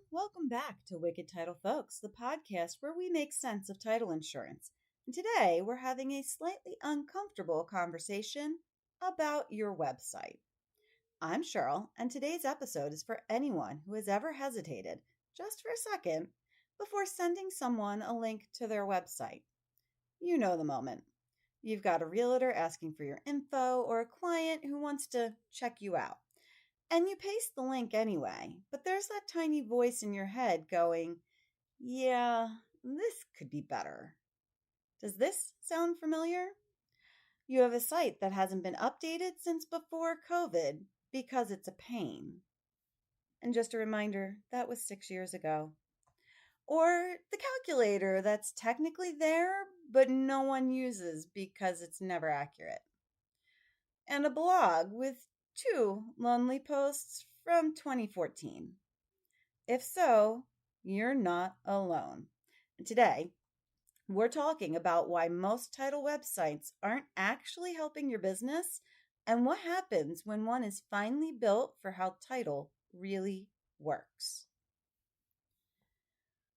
Welcome back to Wicked Title Folks, the podcast where we make sense of title insurance. And today we're having a slightly uncomfortable conversation about your website. I'm Cheryl, and today's episode is for anyone who has ever hesitated, just for a second, before sending someone a link to their website. You know the moment. You've got a realtor asking for your info or a client who wants to check you out. And you paste the link anyway, but there's that tiny voice in your head going, yeah, this could be better. Does this sound familiar? You have a site that hasn't been updated since before COVID because it's a pain. And just a reminder, that was 6 years ago. Or the calculator that's technically there, but no one uses because it's never accurate. And a blog with 2 lonely posts from 2014. If so, you're not alone. And today, we're talking about why most title websites aren't actually helping your business and what happens when one is finally built for how title really works.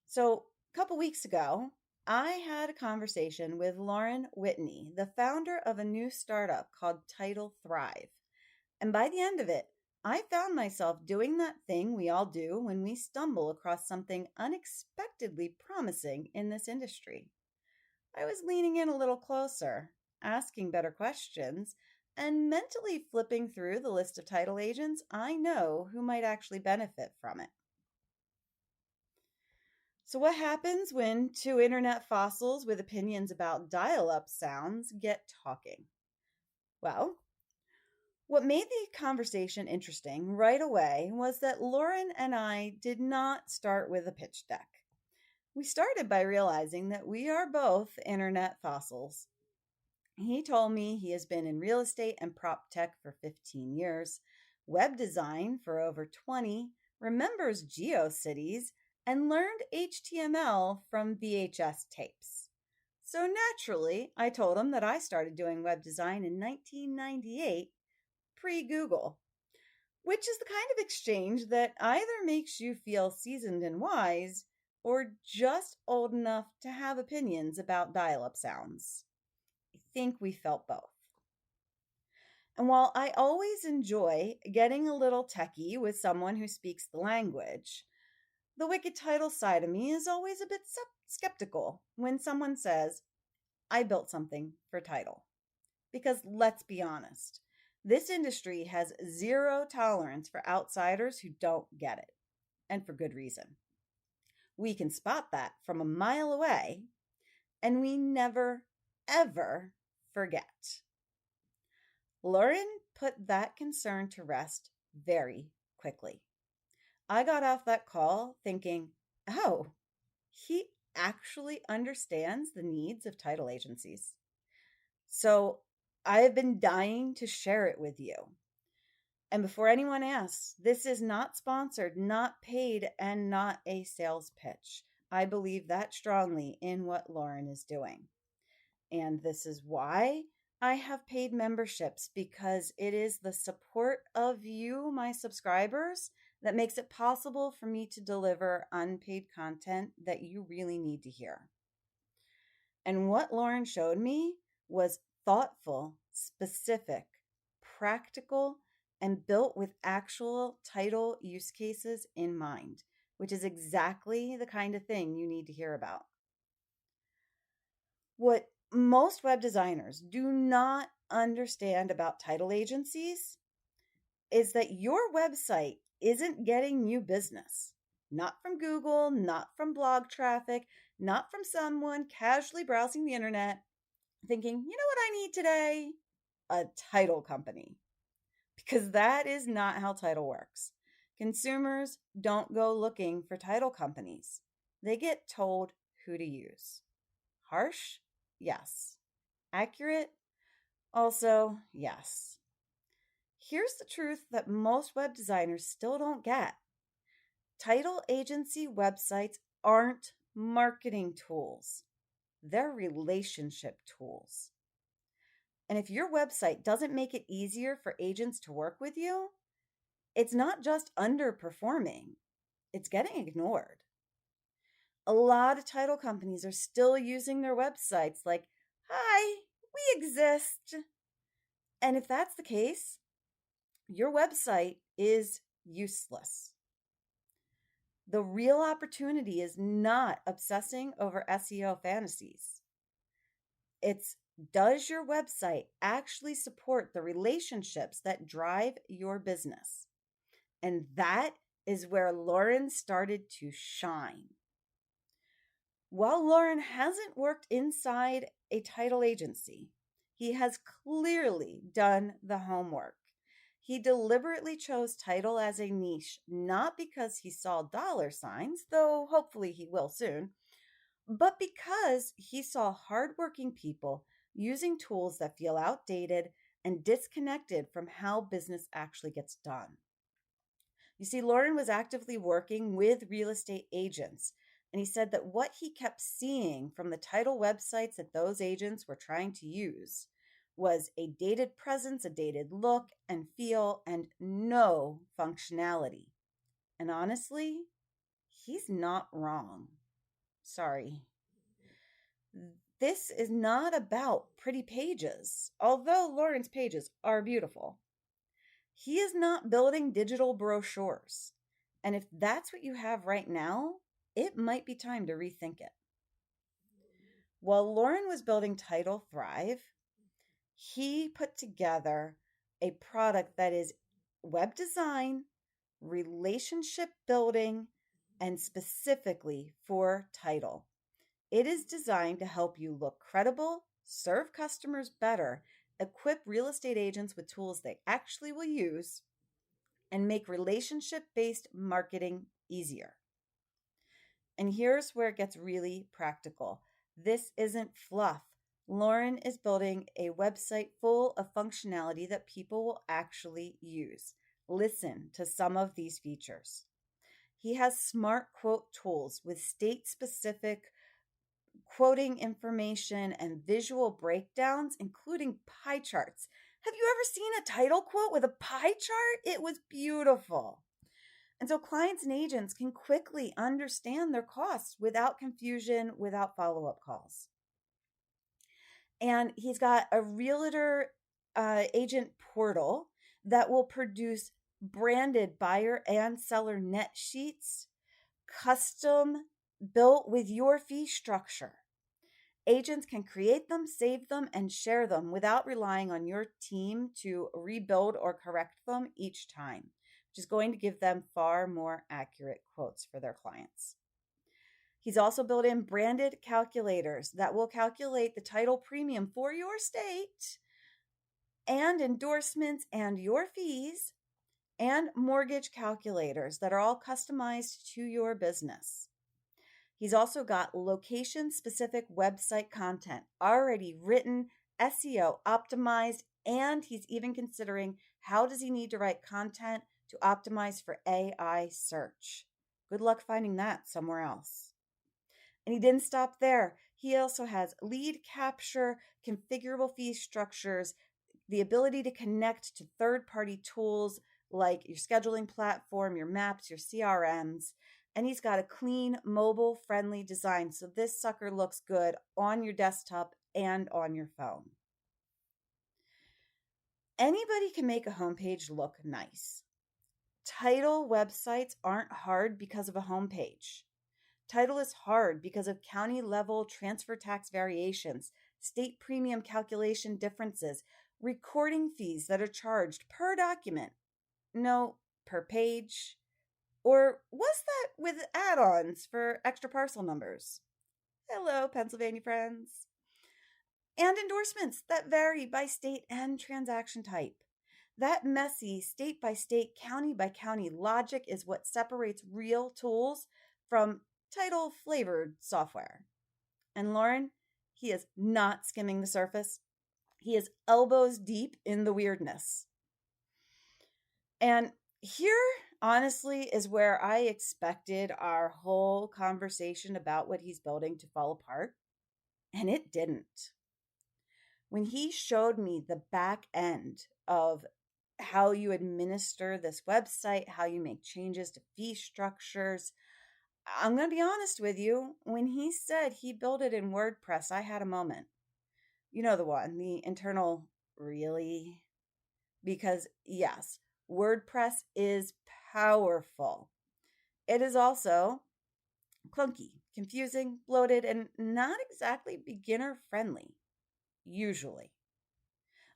So, a couple weeks ago, I had a conversation with Lauren Whitney, the founder of a new startup called Title Thrive. And by the end of it, I found myself doing that thing we all do when we stumble across something unexpectedly promising in this industry. I was leaning in a little closer, asking better questions, and mentally flipping through the list of title agents I know who might actually benefit from it. So what happens when 2 internet fossils with opinions about dial-up sounds get talking? Well, what made the conversation interesting right away was that Lauren and I did not start with a pitch deck. We started by realizing that we are both internet fossils. He told me he has been in real estate and prop tech for 15 years, web design for over 20, remembers GeoCities, and learned HTML from VHS tapes. So naturally, I told him that I started doing web design in 1998, pre-Google, which is the kind of exchange that either makes you feel seasoned and wise or just old enough to have opinions about dial-up sounds. I think we felt both. And while I always enjoy getting a little techie with someone who speaks the language, the wicked title side of me is always a bit skeptical when someone says, I built something for title. Because let's be honest, this industry has zero tolerance for outsiders who don't get it, and for good reason. We can spot that from a mile away, and we never, ever forget. Lauren put that concern to rest very quickly. I got off that call thinking, oh, he actually understands the needs of title agencies. So I have been dying to share it with you. And before anyone asks, this is not sponsored, not paid, and not a sales pitch. I believe that strongly in what Lauren is doing. And this is why I have paid memberships, because it is the support of you, my subscribers, that makes it possible for me to deliver unpaid content that you really need to hear. And what Lauren showed me was thoughtful, specific, practical, and built with actual title use cases in mind, which is exactly the kind of thing you need to hear about. What most web designers do not understand about title agencies is that your website isn't getting you business. Not from Google, not from blog traffic, not from someone casually browsing the internet thinking, you know what I need today? A title company. Because that is not how title works. Consumers don't go looking for title companies. They get told who to use. Harsh? Yes. Accurate? Also, yes. Here's the truth that most web designers still don't get. Title agency websites aren't marketing tools. They're relationship tools. And if your website doesn't make it easier for agents to work with you, it's not just underperforming. it's getting ignored. A lot of title companies are still using their websites like, "Hi, we exist." And if that's the case, your website is useless. The real opportunity is not obsessing over SEO fantasies. It's, does your website actually support the relationships that drive your business? And that is where Lauren started to shine. While Lauren hasn't worked inside a title agency, he has clearly done the homework. He deliberately chose title as a niche, not because he saw dollar signs, though hopefully he will soon, but because he saw hardworking people using tools that feel outdated and disconnected from how business actually gets done. You see, Lauren was actively working with real estate agents, and he said that what he kept seeing from the title websites that those agents were trying to use was a dated presence, a dated look and feel, and no functionality. And honestly, he's not wrong. Sorry. This is not about pretty pages, although Lauren's pages are beautiful. He is not building digital brochures. And if that's what you have right now, it might be time to rethink it. While Lauren was building Title Thrive, he put together a product that is web design, relationship building, and specifically for title. It is designed to help you look credible, serve customers better, equip real estate agents with tools they actually will use, and make relationship-based marketing easier. And here's where it gets really practical. This isn't fluff. Lauren is building a website full of functionality that people will actually use. Listen to some of these features. He has smart quote tools with state-specific quoting information and visual breakdowns, including pie charts. Have you ever seen a title quote with a pie chart? It was beautiful. And so clients and agents can quickly understand their costs without confusion, without follow-up calls. And he's got a realtor agent portal that will produce branded buyer and seller net sheets, custom built with your fee structure. Agents can create them, save them, and share them without relying on your team to rebuild or correct them each time, which is going to give them far more accurate quotes for their clients. He's also built in branded calculators that will calculate the title premium for your state, and endorsements and your fees, and mortgage calculators that are all customized to your business. He's also got location-specific website content already written, SEO optimized, and he's even considering how does he need to write content to optimize for AI search. Good luck finding that somewhere else. And he didn't stop there. He also has lead capture, configurable fee structures, the ability to connect to third-party tools like your scheduling platform, your maps, your CRMs. And he's got a clean, mobile-friendly design, so this sucker looks good on your desktop and on your phone. Anybody can make a homepage look nice. Title websites aren't hard because of a homepage. Title is hard because of county-level transfer tax variations, state premium calculation differences, recording fees that are charged per document, no, per page. Or was that with add-ons for extra parcel numbers? Hello, Pennsylvania friends. And endorsements that vary by state and transaction type. That messy state-by-state, county-by-county logic is what separates real tools from title-flavored software. And Lauren, he is not skimming the surface. He is elbows deep in the weirdness. And here, honestly, is where I expected our whole conversation about what he's building to fall apart, and it didn't. When he showed me the back end of how you administer this website, how you make changes to fee structures. I'm going to be honest with you. When he said he built it in WordPress, I had a moment. You know the one, the internal really? Because yes, WordPress is powerful. It is also clunky, confusing, bloated, and not exactly beginner friendly, usually.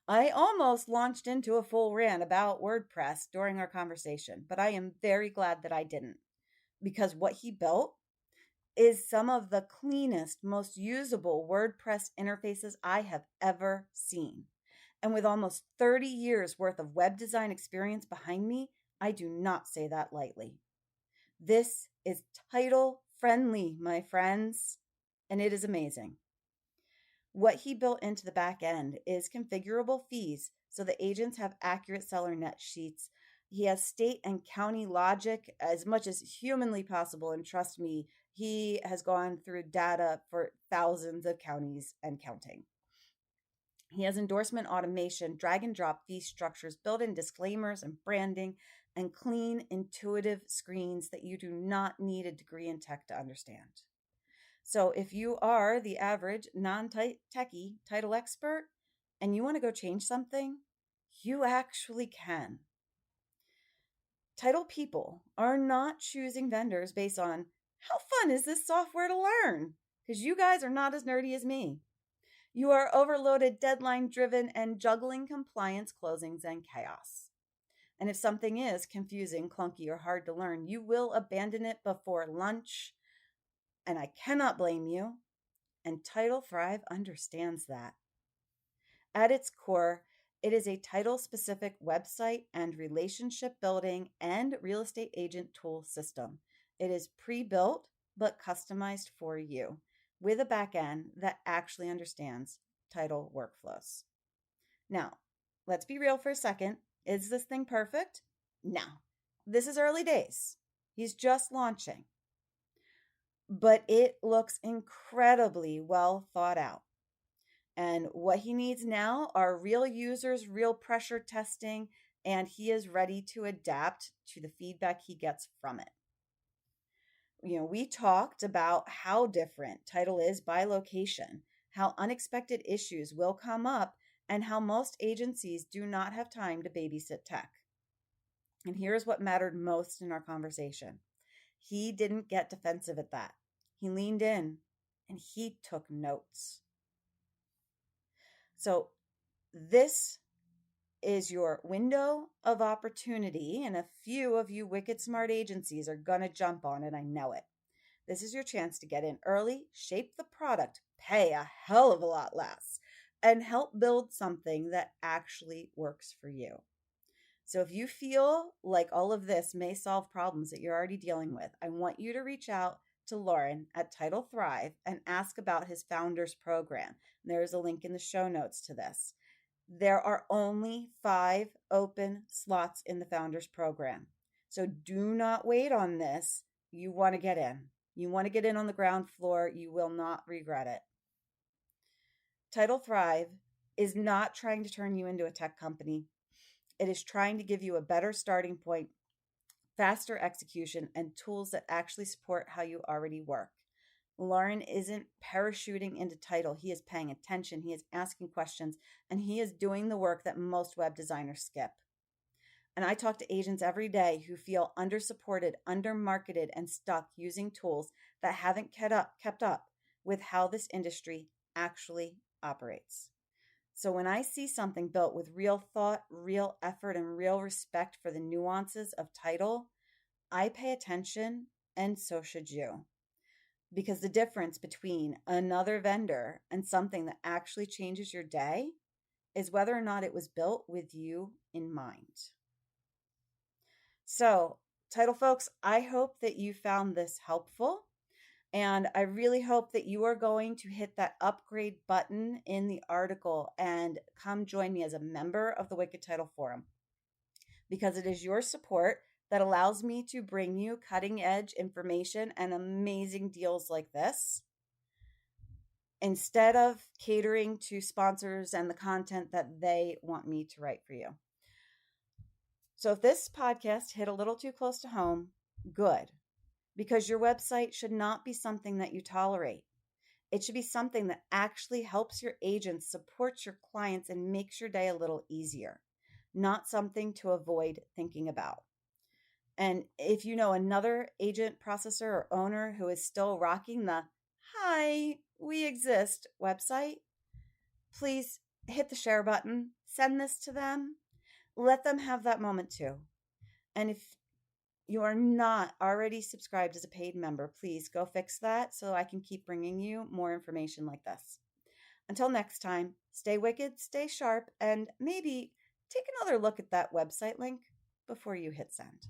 I almost launched into a full rant about WordPress during our conversation, but I am very glad that I didn't, because what he built is some of the cleanest, most usable WordPress interfaces I have ever seen. And with almost 30 years worth of web design experience behind me, I do not say that lightly. This is title friendly, my friends, and it is amazing. What he built into the back end is configurable fees so the agents have accurate seller net sheets. He has state and county logic as much as humanly possible. And trust me, he has gone through data for thousands of counties and counting. He has endorsement automation, drag and drop fee structures, built in disclaimers and branding, and clean, intuitive screens that you do not need a degree in tech to understand. So if you are the average non-techie title expert and you want to go change something, you actually can. Title people are not choosing vendors based on how fun is this software to learn, because you guys are not as nerdy as me. You are overloaded, deadline driven, and juggling compliance, closings, and chaos. And if something is confusing, clunky, or hard to learn, you will abandon it before lunch. And I cannot blame you. And Title Thrive understands that. At its core, it is a title-specific website and relationship building and real estate agent tool system. It is pre-built but customized for you with a backend that actually understands title workflows. Now, let's be real for a second. Is this thing perfect? No. This is early days. He's just launching. But it looks incredibly well thought out. And what he needs now are real users, real pressure testing, and he is ready to adapt to the feedback he gets from it. We talked about how different title is by location, how unexpected issues will come up, and how most agencies do not have time to babysit tech. And here's what mattered most in our conversation. He didn't get defensive at that. He leaned in and he took notes. So this is your window of opportunity, and a few of you wicked smart agencies are going to jump on it. I know it. This is your chance to get in early, shape the product, pay a hell of a lot less, and help build something that actually works for you. So if you feel like all of this may solve problems that you're already dealing with, I want you to reach out to Lauren at Title Thrive and ask about his founders program. There's a link in the show notes to this. There are only 5 open slots in the founders program. So do not wait on this. You want to get in. You want to get in on the ground floor. You will not regret it. Title Thrive is not trying to turn you into a tech company. It is trying to give you a better starting point, faster execution, and tools that actually support how you already work. Lauren isn't parachuting into title. He is paying attention. He is asking questions, and he is doing the work that most web designers skip. And I talk to agents every day who feel undersupported, undermarketed, and stuck using tools that haven't kept up with how this industry actually operates. So when I see something built with real thought, real effort, and real respect for the nuances of title, I pay attention, and so should you. Because the difference between another vendor and something that actually changes your day is whether or not it was built with you in mind. So, title folks, I hope that you found this helpful. And I really hope that you are going to hit that upgrade button in the article and come join me as a member of the Wicked Title Forum, because it is your support that allows me to bring you cutting edge information and amazing deals like this, instead of catering to sponsors and the content that they want me to write for you. So if this podcast hit a little too close to home, good, because your website should not be something that you tolerate. It should be something that actually helps your agents support your clients and makes your day a little easier, not something to avoid thinking about. And if you know another agent, processor, or owner who is still rocking the "Hi, we exist" website, please hit the share button, send this to them, let them have that moment too. And if you are not already subscribed as a paid member, please go fix that so I can keep bringing you more information like this. Until next time, stay wicked, stay sharp, and maybe take another look at that website link before you hit send.